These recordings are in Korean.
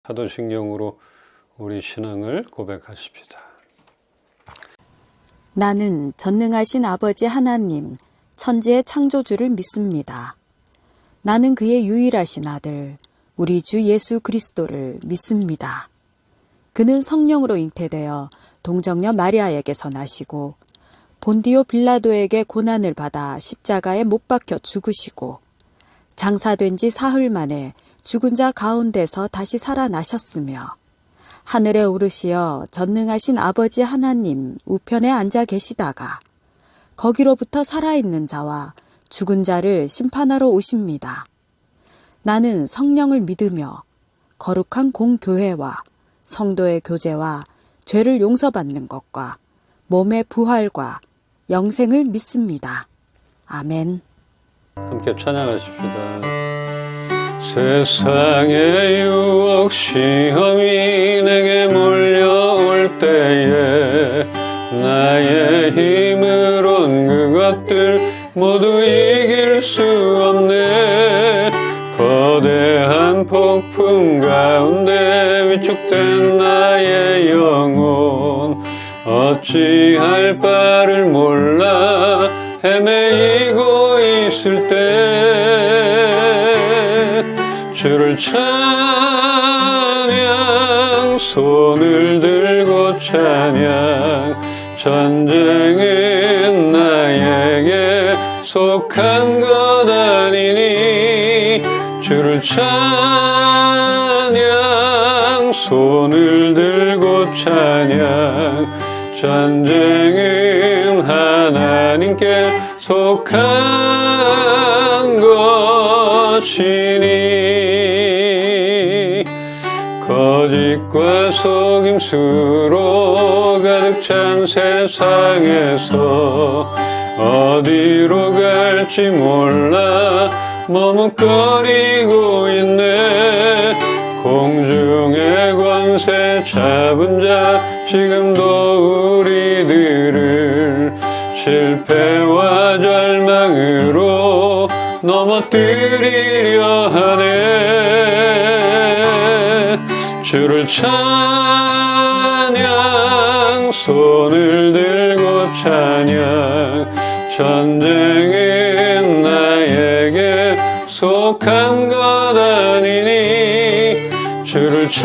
사도신경으로 우리 신앙을 고백하십시다. 나는 전능하신 아버지 하나님, 천지의 창조주를 믿습니다. 나는 그의 유일하신 아들, 우리 주 예수 그리스도를 믿습니다. 그는 성령으로 잉태되어 동정녀 마리아에게서 나시고 본디오 빌라도에게 고난을 받아 십자가에 못 박혀 죽으시고 장사된 지 사흘 만에 죽은 자 가운데서 다시 살아나셨으며 하늘에 오르시어 전능하신 아버지 하나님 우편에 앉아 계시다가 거기로부터 살아있는 자와 죽은 자를 심판하러 오십니다. 나는 성령을 믿으며 거룩한 공교회와 성도의 교제와 죄를 용서받는 것과 몸의 부활과 영생을 믿습니다. 아멘. 함께 찬양하십시다. 세상의 유혹 시험이 내게 몰려올 때에 나의 힘으론 그것들 모두 이길 수 없네. 거대한 폭풍 가운데 위축된 나의 영혼 어찌할 바를 몰라 헤매이고 있을 때 주를 찬양 손을 들고 찬양 전쟁은 나에게 속한 것 아니니 주를 찬양 손을 들고 찬양 전쟁은 하나님께 속한 것이니 거짓과 속임수로 가득 찬 세상에서 어디로 갈지 몰라 머뭇거리고 있네. 공중의 권세 잡은 자 지금도 우리들을 실패와 절망으로 넘어뜨리려 하네. 주를 찬양 손을 들고 찬양 전쟁은 나에게 속한 것 아니니 주를 찬양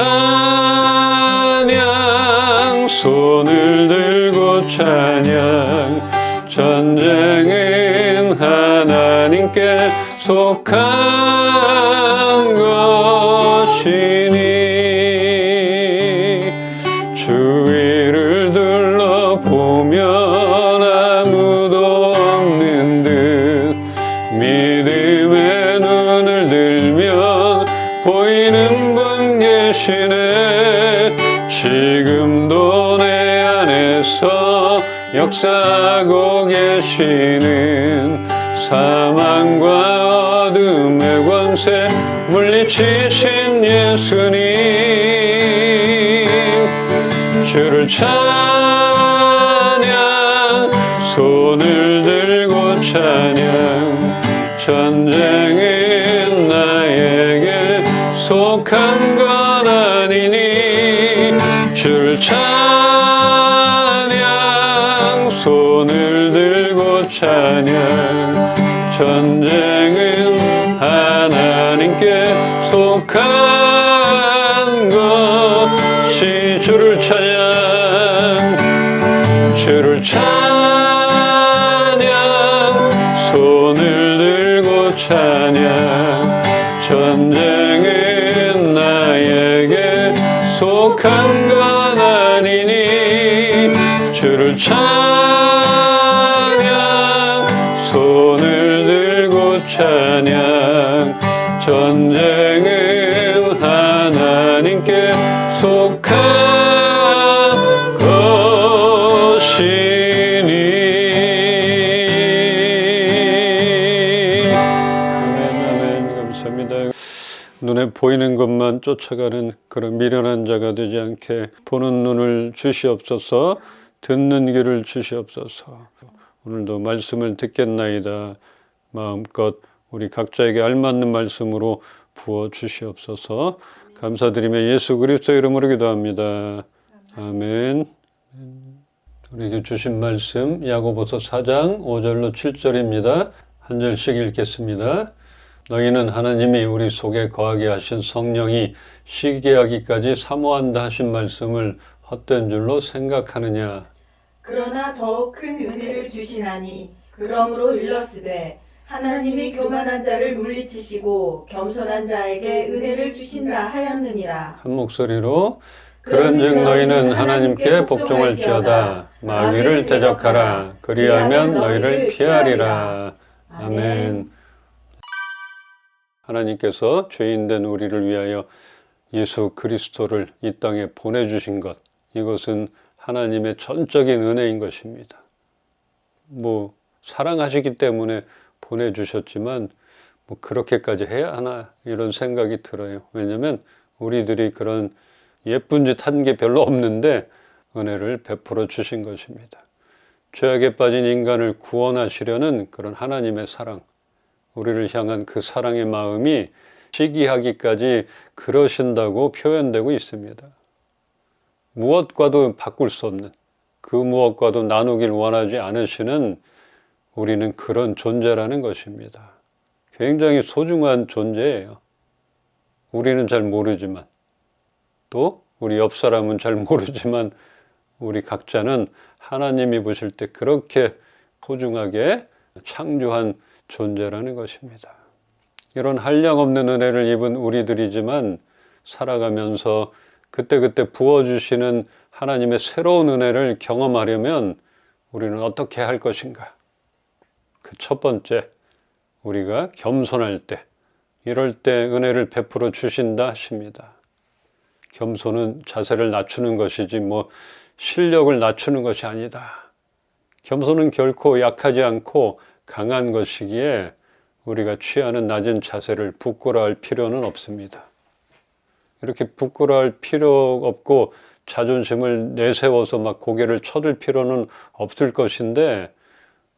손을 들고 찬양 전쟁은 하나님께 속한 것이니 주위를 둘러보면 아무도 없는 듯 믿음의 눈을 들면 보이는 분 계시네. 지금도 내 안에서 역사하고 계시는 사망과 어둠의 권세 물리치신 예수님 주를 찬양 손을 들고 찬양 전쟁은 나에게 속한 것 아니니 주를 찬양 손을 들고 찬양 전쟁은 하나님께 속한 것이 주를 찬양 주를 찬양 손을 들고 찬양 전쟁은 나에게 속한 것 아니니 주를 찬양 손을 들고 찬양 전쟁은 하나님께 속한 것이니. 아멘. 감사합니다. 눈에 보이는 것만 쫓아가는 그런 미련한 자가 되지 않게 보는 눈을 주시옵소서. 듣는 귀를 주시옵소서. 오늘도 말씀을 듣겠나이다. 마음껏 우리 각자에게 알맞는 말씀으로 부어 주시옵소서. 감사드리며 예수 그리스도 이름으로 기도합니다. 아멘. 우리에게 주신 말씀 야고보서 4장 5절로 7절입니다. 한 절씩 읽겠습니다. 너희는 하나님이 우리 속에 거하게 하신 성령이 시기하기까지 사모한다 하신 말씀을 헛된 줄로 생각하느냐. 그러나 더욱 큰 은혜를 주시나니 그러므로 일렀으되 하나님이 교만한 자를 물리치시고 겸손한 자에게 은혜를 주신다 하였느니라. 한 목소리로 그런즉 너희는 하나님께 복종할지어다 마귀를 대적하라 그리하면 너희를 피하리라. 아멘. 하나님께서 죄인된 우리를 위하여 예수 그리스도를 이 땅에 보내주신 것, 이것은 하나님의 전적인 은혜인 것입니다. 사랑하시기 때문에 보내주셨지만 그렇게까지 해야 하나 이런 생각이 들어요. 왜냐하면 우리들이 그런 예쁜 짓 한 게 별로 없는데 은혜를 베풀어 주신 것입니다. 죄악에 빠진 인간을 구원하시려는 그런 하나님의 사랑, 우리를 향한 그 사랑의 마음이 시기하기까지 그러신다고 표현되고 있습니다. 무엇과도 바꿀 수 없는, 그 무엇과도 나누길 원하지 않으시는 우리는 그런 존재라는 것입니다. 굉장히 소중한 존재예요. 우리는 잘 모르지만, 또 우리 옆 사람은 잘 모르지만 우리 각자는 하나님이 보실 때 그렇게 소중하게 창조한 존재라는 것입니다. 이런 한량없는 은혜를 입은 우리들이지만 살아가면서 그때그때 부어주시는 하나님의 새로운 은혜를 경험하려면 우리는 어떻게 할 것인가? 그 첫 번째, 우리가 겸손할 때, 이럴 때 은혜를 베풀어 주신다 하십니다. 겸손은 자세를 낮추는 것이지 실력을 낮추는 것이 아니다. 겸손은 결코 약하지 않고 강한 것이기에 우리가 취하는 낮은 자세를 부끄러워할 필요는 없습니다. 이렇게 부끄러워할 필요 없고 자존심을 내세워서 고개를 쳐들 필요는 없을 것인데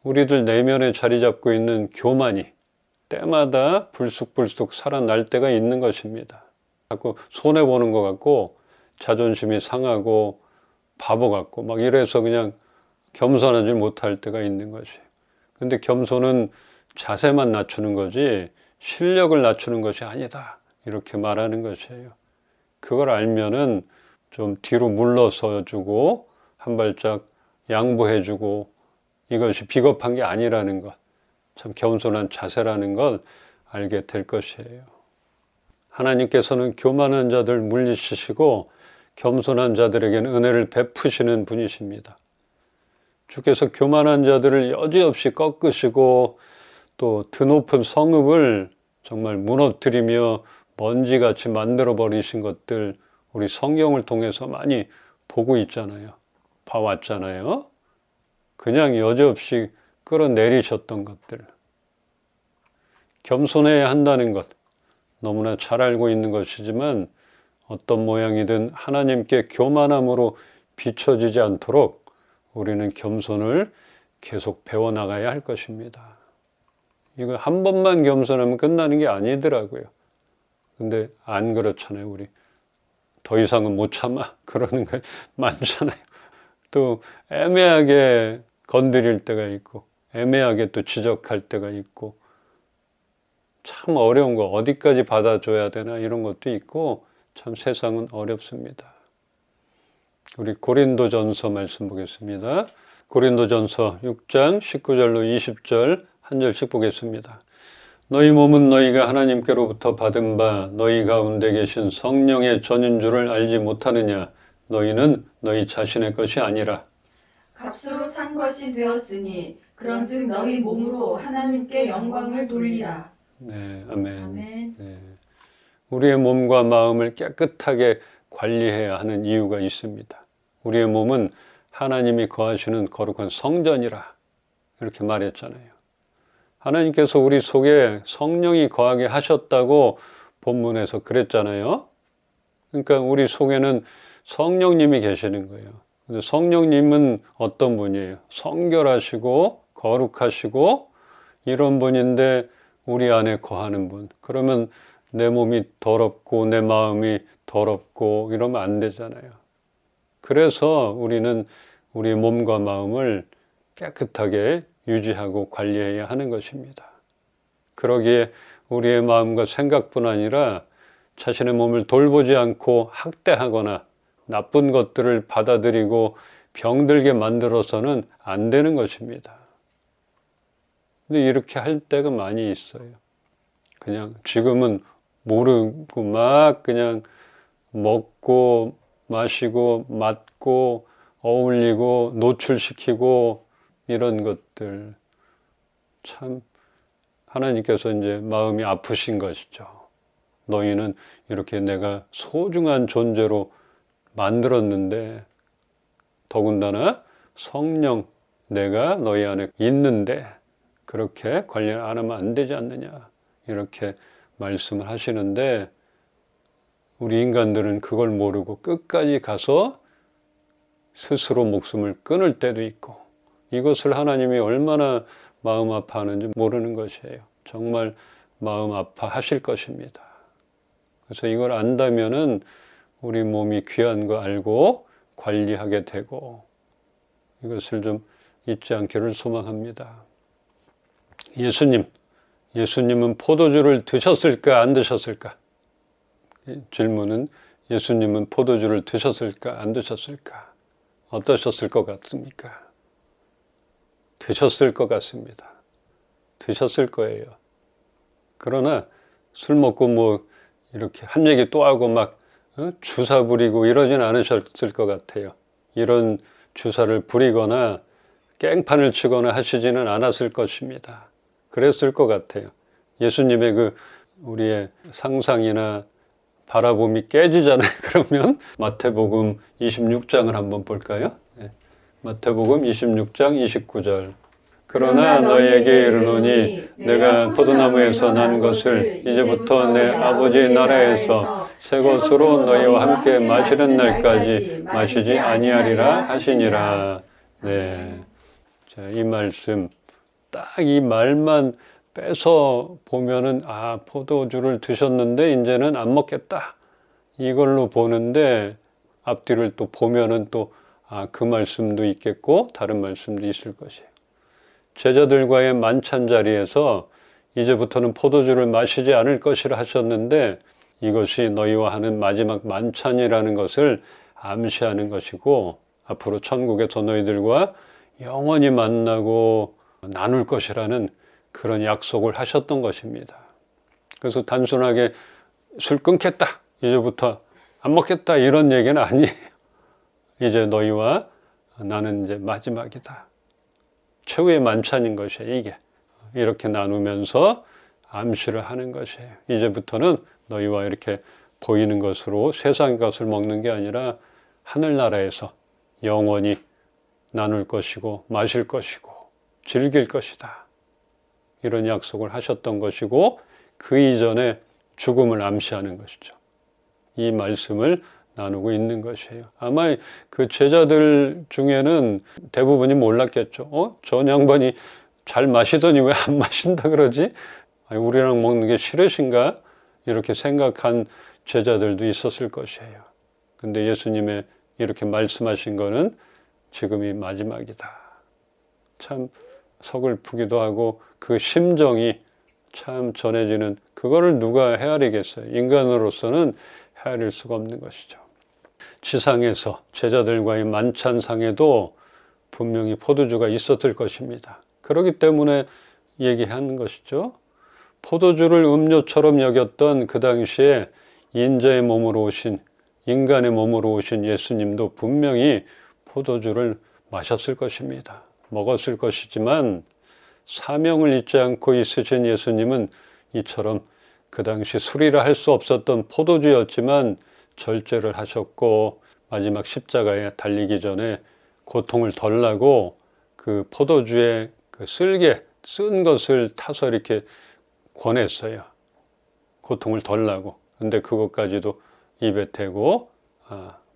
우리들 내면에 자리 잡고 있는 교만이 때마다 불쑥불쑥 살아날 때가 있는 것입니다. 자꾸 손해보는 것 같고 자존심이 상하고 바보 같고 이래서 그냥 겸손하지 못할 때가 있는 것이. 근데 겸손은 자세만 낮추는 거지 실력을 낮추는 것이 아니다. 이렇게 말하는 것이에요. 그걸 알면은 좀 뒤로 물러서 주고 한 발짝 양보해 주고 이것이 비겁한 게 아니라는 것, 참 겸손한 자세라는 걸 알게 될 것이에요. 하나님께서는 교만한 자들 물리치시고 겸손한 자들에게는 은혜를 베푸시는 분이십니다. 주께서 교만한 자들을 여지없이 꺾으시고 또 드높은 성읍을 정말 무너뜨리며 먼지같이 만들어 버리신 것들 우리 성경을 통해서 많이 보고 있잖아요. 봐왔잖아요. 그냥 여지없이 끌어내리셨던 것들. 겸손해야 한다는 것 너무나 잘 알고 있는 것이지만 어떤 모양이든 하나님께 교만함으로 비춰지지 않도록 우리는 겸손을 계속 배워나가야 할 것입니다. 이거 한 번만 겸손하면 끝나는 게 아니더라고요. 근데 안 그렇잖아요. 우리 더 이상은 못 참아 그러는 거 많잖아요. 또 애매하게 건드릴 때가 있고 애매하게 또 지적할 때가 있고 참 어려운 거 어디까지 받아줘야 되나 이런 것도 있고 참 세상은 어렵습니다. 우리 고린도전서 말씀 보겠습니다. 고린도전서 6장 19절로 20절 한 절씩 보겠습니다. 너희 몸은 너희가 하나님께로부터 받은 바 너희 가운데 계신 성령의 전인 줄을 알지 못하느냐. 너희는 너희 자신의 것이 아니라 값으로 산 것이 되었으니 그런즉 너희 몸으로 하나님께 영광을 돌리라. 네, 아멘. 아멘. 네. 우리의 몸과 마음을 깨끗하게 관리해야 하는 이유가 있습니다. 우리의 몸은 하나님이 거하시는 거룩한 성전이라 이렇게 말했잖아요. 하나님께서 우리 속에 성령이 거하게 하셨다고 본문에서 그랬잖아요. 그러니까 우리 속에는 성령님이 계시는 거예요. 근데 성령님은 어떤 분이에요? 성결하시고 거룩하시고 이런 분인데 우리 안에 거하는 분. 그러면 내 몸이 더럽고 내 마음이 더럽고 이러면 안 되잖아요. 그래서 우리는 우리 몸과 마음을 깨끗하게 유지하고 관리해야 하는 것입니다. 그러기에 우리의 마음과 생각뿐 아니라 자신의 몸을 돌보지 않고 학대하거나 나쁜 것들을 받아들이고 병들게 만들어서는 안 되는 것입니다. 근데 이렇게 할 때가 많이 있어요. 그냥 지금은 모르고 막 그냥 먹고 마시고 맞고 어울리고 노출시키고 이런 것들 참 하나님께서 이제 마음이 아프신 것이죠. 너희는 이렇게 내가 소중한 존재로 만들었는데 더군다나 성령 내가 너희 안에 있는데 그렇게 관리 안 하면 안 되지 않느냐 이렇게 말씀을 하시는데 우리 인간들은 그걸 모르고 끝까지 가서 스스로 목숨을 끊을 때도 있고 이것을 하나님이 얼마나 마음 아파하는지 모르는 것이에요. 정말 마음 아파하실 것입니다. 그래서 이걸 안다면은 우리 몸이 귀한 거 알고 관리하게 되고 이것을 좀 잊지 않기를 소망합니다. 예수님은 포도주를 드셨을까 안 드셨을까? 질문은 예수님은 포도주를 드셨을까 안 드셨을까? 어떠셨을 것 같습니까? 드셨을 것 같습니다. 드셨을 거예요. 그러나 술 먹고 뭐 이렇게 한 얘기 또 하고 막 주사 부리고 이러진 않으셨을 것 같아요. 이런 주사를 부리거나 깽판을 치거나 하시지는 않았을 것입니다. 그랬을 것 같아요. 예수님의 그 우리의 상상이나 바라봄이 깨지잖아요. 그러면 마태복음 26장을 한번 볼까요? 네. 마태복음 26장 29절. 그러나 너희에게 이르노니 내가 포도나무에서 난 것을 이제부터 내 아버지 나라에서 새 것으로 너희와 함께 마시는 날까지 마시지 아니하리라 하시니라. 네. 자, 이 말씀 딱 이 말만 빼서 보면은 포도주를 드셨는데 이제는 안 먹겠다. 이걸로 보는데 앞뒤를 또 보면은 또 그 말씀도 있겠고 다른 말씀도 있을 것이에요. 제자들과의 만찬 자리에서 이제부터는 포도주를 마시지 않을 것이라 하셨는데 이것이 너희와 하는 마지막 만찬이라는 것을 암시하는 것이고 앞으로 천국에서 너희들과 영원히 만나고 나눌 것이라는 그런 약속을 하셨던 것입니다. 그래서 단순하게 술 끊겠다, 이제부터 안 먹겠다 이런 얘기는 아니에요. 이제 너희와 나는 이제 마지막이다. 최후의 만찬인 것이에요, 이게. 이렇게 나누면서 암시를 하는 것이에요. 이제부터는 너희와 이렇게 보이는 것으로 세상의 것을 먹는 게 아니라 하늘나라에서 영원히 나눌 것이고 마실 것이고 즐길 것이다. 이런 약속을 하셨던 것이고 그 이전에 죽음을 암시하는 것이죠. 이 말씀을 나누고 있는 것이에요. 아마 그 제자들 중에는 대부분이 몰랐겠죠. 저 양반이 잘 마시더니 왜 안 마신다 그러지? 우리랑 먹는 게 싫으신가? 이렇게 생각한 제자들도 있었을 것이에요. 근데 예수님의 이렇게 말씀하신 거는 지금이 마지막이다. 참 서글프기도 하고 그 심정이 참 전해지는 그거를 누가 헤아리겠어요. 인간으로서는 헤아릴 수가 없는 것이죠. 지상에서 제자들과의 만찬상에도 분명히 포도주가 있었을 것입니다. 그렇기 때문에 얘기한 것이죠. 포도주를 음료처럼 여겼던 그 당시에 인자의 몸으로 오신 인간의 몸으로 오신 예수님도 분명히 포도주를 마셨을 것입니다. 먹었을 것이지만 사명을 잊지 않고 있으신 예수님은 이처럼 그 당시 술이라 할 수 없었던 포도주였지만 절제를 하셨고 마지막 십자가에 달리기 전에 고통을 덜 나고 그 포도주의 그 쓸개 쓴 것을 타서 이렇게 권했어요. 고통을 덜 나고. 근데 그것까지도 입에 대고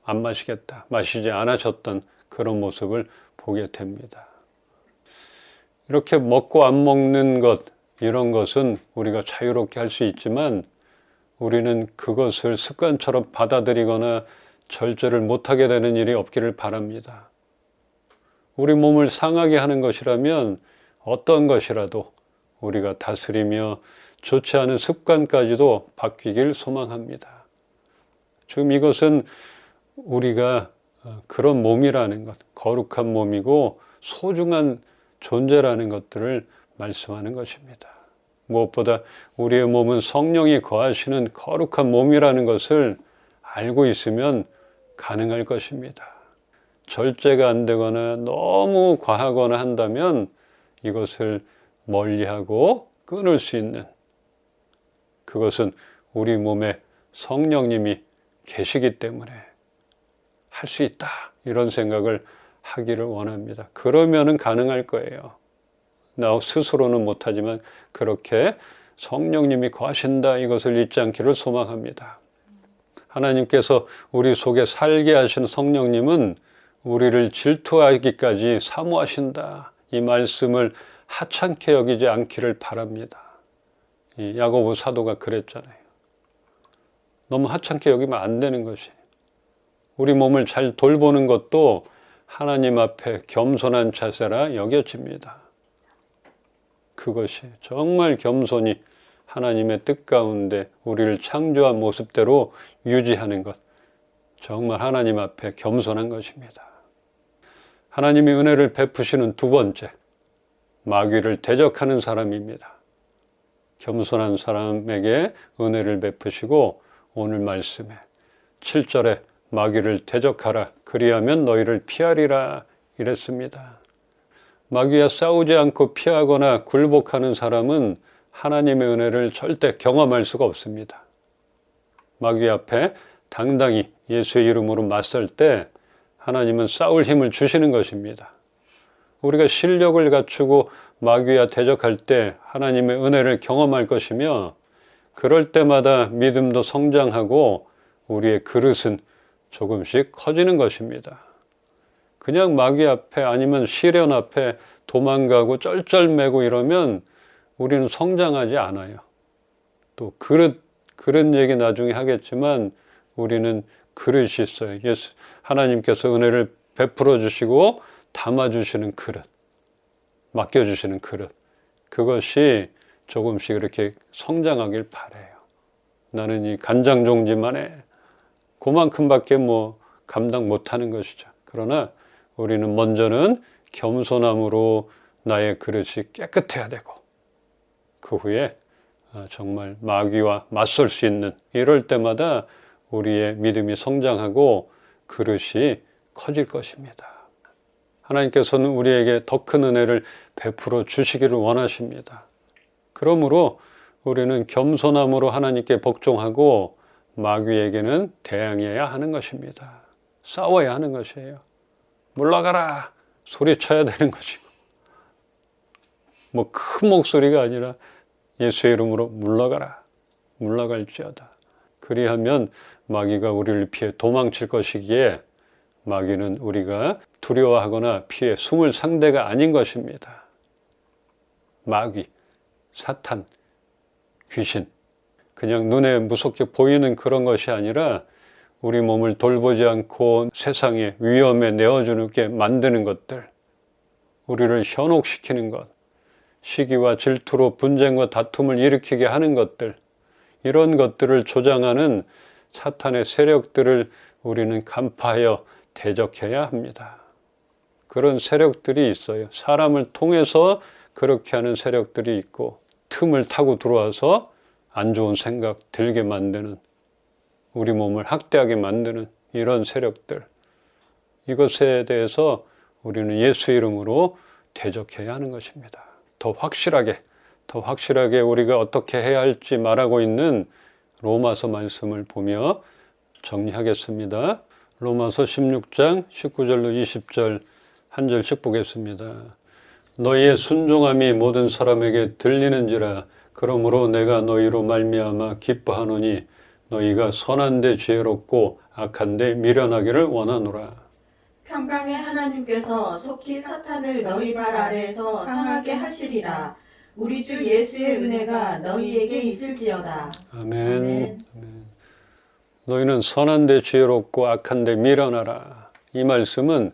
안 마시겠다. 마시지 않으셨던 그런 모습을 보게 됩니다. 이렇게 먹고 안 먹는 것 이런 것은 우리가 자유롭게 할 수 있지만 우리는 그것을 습관처럼 받아들이거나 절제를 못하게 되는 일이 없기를 바랍니다. 우리 몸을 상하게 하는 것이라면 어떤 것이라도 우리가 다스리며 좋지 않은 습관까지도 바뀌길 소망합니다. 지금 이것은 우리가 그런 몸이라는 것, 거룩한 몸이고 소중한 존재라는 것들을 말씀하는 것입니다. 무엇보다 우리의 몸은 성령이 거하시는 거룩한 몸이라는 것을 알고 있으면 가능할 것입니다. 절제가 안 되거나 너무 과하거나 한다면 이것을 멀리하고 끊을 수 있는, 그것은 우리 몸에 성령님이 계시기 때문에 할 수 있다, 이런 생각을 하기를 원합니다. 그러면은 가능할 거예요. 나 스스로는 못하지만 그렇게 성령님이 거하신다, 이것을 잊지 않기를 소망합니다. 하나님께서 우리 속에 살게 하신 성령님은 우리를 질투하기까지 사모하신다, 이 말씀을 하찮게 여기지 않기를 바랍니다. 이 야고보 사도가 그랬잖아요. 너무 하찮게 여기면 안 되는 것이, 우리 몸을 잘 돌보는 것도 하나님 앞에 겸손한 자세라 여겨집니다. 그것이 정말 겸손히 하나님의 뜻 가운데 우리를 창조한 모습대로 유지하는 것, 정말 하나님 앞에 겸손한 것입니다. 하나님이 은혜를 베푸시는 두 번째, 마귀를 대적하는 사람입니다. 겸손한 사람에게 은혜를 베푸시고 오늘 말씀에 7절에 마귀를 대적하라, 그리하면 너희를 피하리라 이랬습니다. 마귀와 싸우지 않고 피하거나 굴복하는 사람은 하나님의 은혜를 절대 경험할 수가 없습니다. 마귀 앞에 당당히 예수의 이름으로 맞설 때 하나님은 싸울 힘을 주시는 것입니다. 우리가 실력을 갖추고 마귀와 대적할 때 하나님의 은혜를 경험할 것이며, 그럴 때마다 믿음도 성장하고 우리의 그릇은 조금씩 커지는 것입니다. 그냥 마귀 앞에 아니면 시련 앞에 도망가고 쩔쩔매고 이러면 우리는 성장하지 않아요. 또 그런 얘기 나중에 하겠지만 우리는 그릇이 있어요. 하나님께서 은혜를 베풀어 주시고 담아주시는 그릇, 맡겨주시는 그릇, 그것이 조금씩 이렇게 성장하길 바라요. 나는 이 간장종지만 해, 그만큼밖에 감당 못하는 것이죠. 그러나 우리는 먼저는 겸손함으로 나의 그릇이 깨끗해야 되고, 그 후에 정말 마귀와 맞설 수 있는, 이럴 때마다 우리의 믿음이 성장하고 그릇이 커질 것입니다. 하나님께서는 우리에게 더 큰 은혜를 베풀어 주시기를 원하십니다. 그러므로 우리는 겸손함으로 하나님께 복종하고 마귀에게는 대항해야 하는 것입니다. 싸워야 하는 것이에요. 물러가라 소리쳐야 되는 것이고, 큰 목소리가 아니라 예수의 이름으로 물러가라, 물러갈지어다. 그리하면 마귀가 우리를 피해 도망칠 것이기에 마귀는 우리가 두려워하거나 피해 숨을 상대가 아닌 것입니다. 마귀, 사탄, 귀신, 그냥 눈에 무섭게 보이는 그런 것이 아니라 우리 몸을 돌보지 않고 세상에 위험에 내어주게 만드는 것들, 우리를 현혹시키는 것, 시기와 질투로 분쟁과 다툼을 일으키게 하는 것들, 이런 것들을 조장하는 사탄의 세력들을 우리는 간파하여 대적해야 합니다. 그런 세력들이 있어요. 사람을 통해서 그렇게 하는 세력들이 있고, 틈을 타고 들어와서 안 좋은 생각 들게 만드는, 우리 몸을 학대하게 만드는 이런 세력들, 이것에 대해서 우리는 예수 이름으로 대적해야 하는 것입니다. 더 확실하게 우리가 어떻게 해야 할지 말하고 있는 로마서 말씀을 보며 정리하겠습니다. 로마서 16장 19절로 20절 한 절씩 보겠습니다. 너희의 순종함이 모든 사람에게 들리는지라. 그러므로 내가 너희로 말미암아 기뻐하노니 너희가 선한데 지혜롭고 악한데 미련하기를 원하노라. 평강의 하나님께서 속히 사탄을 너희 발 아래에서 상하게 하시리라. 우리 주 예수의 은혜가 너희에게 있을지어다. 아멘. 아멘. 아멘. 너희는 선한데 지혜롭고 악한데 미련하라. 이 말씀은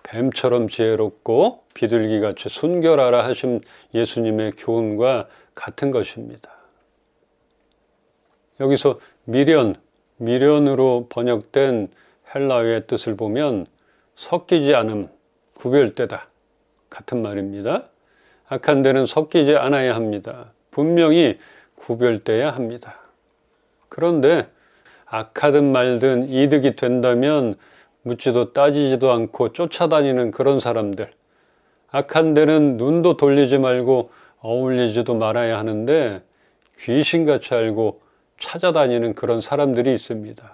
뱀처럼 지혜롭고 비둘기같이 순결하라 하신 예수님의 교훈과 같은 것입니다. 여기서 미련으로 번역된 헬라어의 뜻을 보면 섞이지 않음, 구별되다 같은 말입니다. 악한 데는 섞이지 않아야 합니다. 분명히 구별돼야 합니다. 그런데 악하든 말든 이득이 된다면 묻지도 따지지도 않고 쫓아다니는 그런 사람들, 악한 데는 눈도 돌리지 말고 어울리지도 말아야 하는데 귀신같이 알고 찾아다니는 그런 사람들이 있습니다.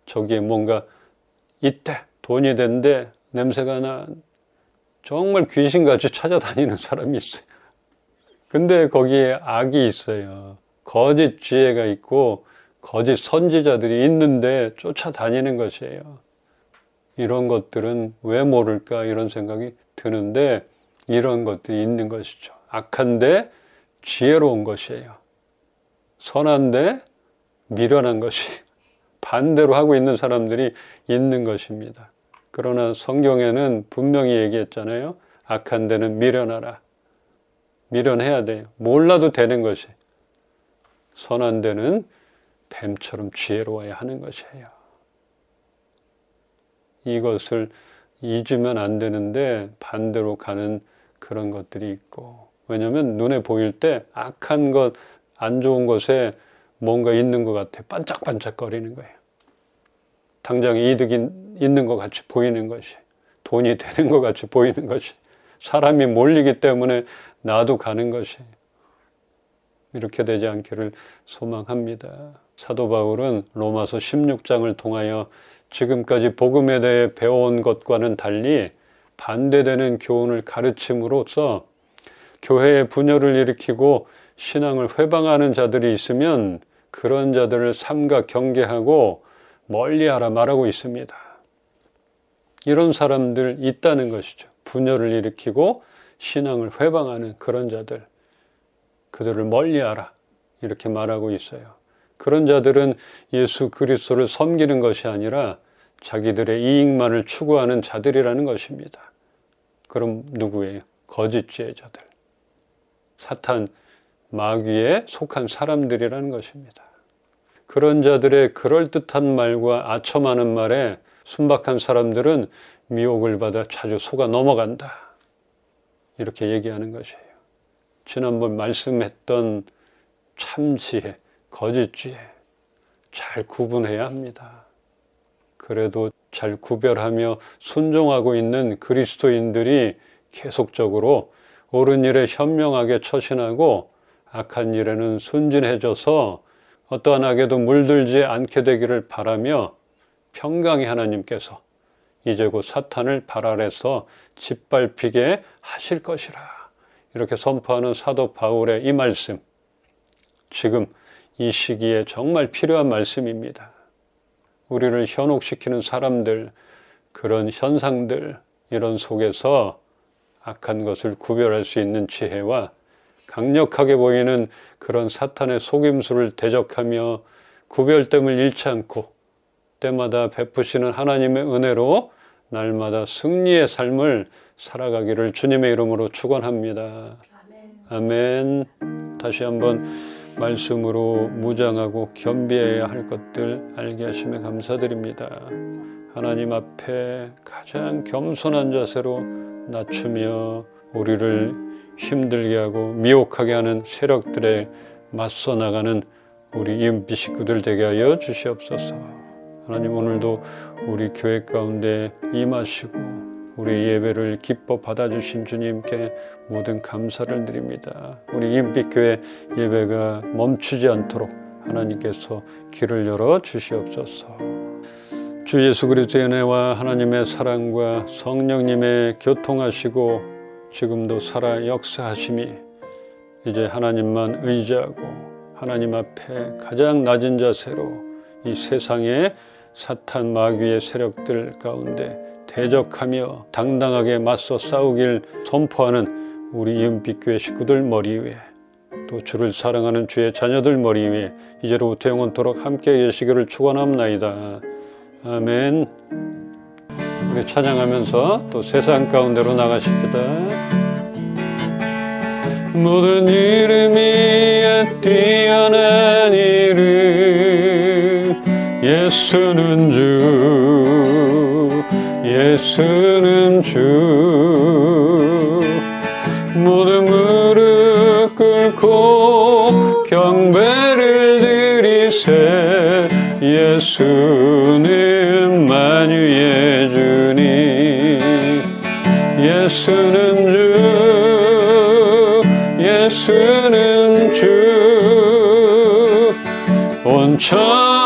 저기에 뭔가 있대, 돈이 된대, 냄새가 나, 정말 귀신같이 찾아다니는 사람이 있어요. 근데 거기에 악이 있어요. 거짓 지혜가 있고 거짓 선지자들이 있는데 쫓아다니는 것이에요. 이런 것들은 왜 모를까 이런 생각이 드는데 이런 것들이 있는 것이죠. 악한데 지혜로운 것이에요. 선한데 미련한 것이 반대로 하고 있는 사람들이 있는 것입니다. 그러나 성경에는 분명히 얘기했잖아요. 악한 데는 미련하라. 미련해야 돼요. 몰라도 되는 것이. 선한 데는 뱀처럼 지혜로워야 하는 것이에요. 이것을 잊으면 안 되는데 반대로 가는 그런 것들이 있고, 왜냐하면 눈에 보일 때 악한 것, 안 좋은 것에 뭔가 있는 것 같아 반짝반짝거리는 거예요. 당장 이득이 있는 것 같이 보이는 것이, 돈이 되는 것 같이 보이는 것이, 사람이 몰리기 때문에 나도 가는 것이, 이렇게 되지 않기를 소망합니다. 사도 바울은 로마서 16장을 통하여 지금까지 복음에 대해 배워온 것과는 달리 반대되는 교훈을 가르침으로써 교회의 분열을 일으키고 신앙을 회방하는 자들이 있으면 그런 자들을 삼가 경계하고 멀리하라 말하고 있습니다. 이런 사람들 있다는 것이죠. 분열을 일으키고 신앙을 회방하는 그런 자들, 그들을 멀리하라 이렇게 말하고 있어요. 그런 자들은 예수 그리스도를 섬기는 것이 아니라 자기들의 이익만을 추구하는 자들이라는 것입니다. 그럼 누구예요? 거짓 지혜자들, 사탄, 마귀에 속한 사람들이라는 것입니다. 그런 자들의 그럴듯한 말과 아첨하는 말에 순박한 사람들은 미혹을 받아 자주 속아 넘어간다. 이렇게 얘기하는 것이에요. 지난번 말씀했던 참 지혜, 거짓 지혜 잘 구분해야 합니다. 그래도 잘 구별하며 순종하고 있는 그리스도인들이 계속적으로 옳은 일에 현명하게 처신하고 악한 일에는 순진해져서 어떠한 악에도 물들지 않게 되기를 바라며 평강의 하나님께서 이제 곧 사탄을 발 아래서 짓밟히게 하실 것이라 이렇게 선포하는 사도 바울의 이 말씀, 지금 이 시기에 정말 필요한 말씀입니다. 우리를 현혹시키는 사람들, 그런 현상들, 이런 속에서 악한 것을 구별할 수 있는 지혜와 강력하게 보이는 그런 사탄의 속임수를 대적하며 구별됨을 잃지 않고 때마다 베푸시는 하나님의 은혜로 날마다 승리의 삶을 살아가기를 주님의 이름으로 축원합니다. 아멘. 다시 한번 말씀으로 무장하고 겸비해야 할 것들 알게 하심에 감사드립니다. 하나님 앞에 가장 겸손한 자세로 낮추며 우리를 힘들게 하고 미혹하게 하는 세력들에 맞서 나가는 우리 EMP 식구들 되게 하여 주시옵소서. 하나님, 오늘도 우리 교회 가운데 임하시고 우리 예배를 기뻐 받아주신 주님께 모든 감사를 드립니다. 우리 EMP 교회 예배가 멈추지 않도록 하나님께서 길을 열어 주시옵소서. 주 예수 그리스도의 은혜와 하나님의 사랑과 성령님의 교통하시고 지금도 살아 역사하심이 이제 하나님만 의지하고 하나님 앞에 가장 낮은 자세로 이 세상의 사탄 마귀의 세력들 가운데 대적하며 당당하게 맞서 싸우길 선포하는 우리 EMP 교회 식구들 머리 위에 또 주를 사랑하는 주의 자녀들 머리 위에 이제로부터 영원토록 함께 계시기를 축원합나이다. 아멘. 우리 찬양하면서 또 세상 가운데로 나가십시다. 모든 이름 위에 뛰어난 이름 예수는 주 예수는 주 모든 무릎 꿇고 경배를 드리세 예수는 만유의 주님 예수는 주 예수는 주 온천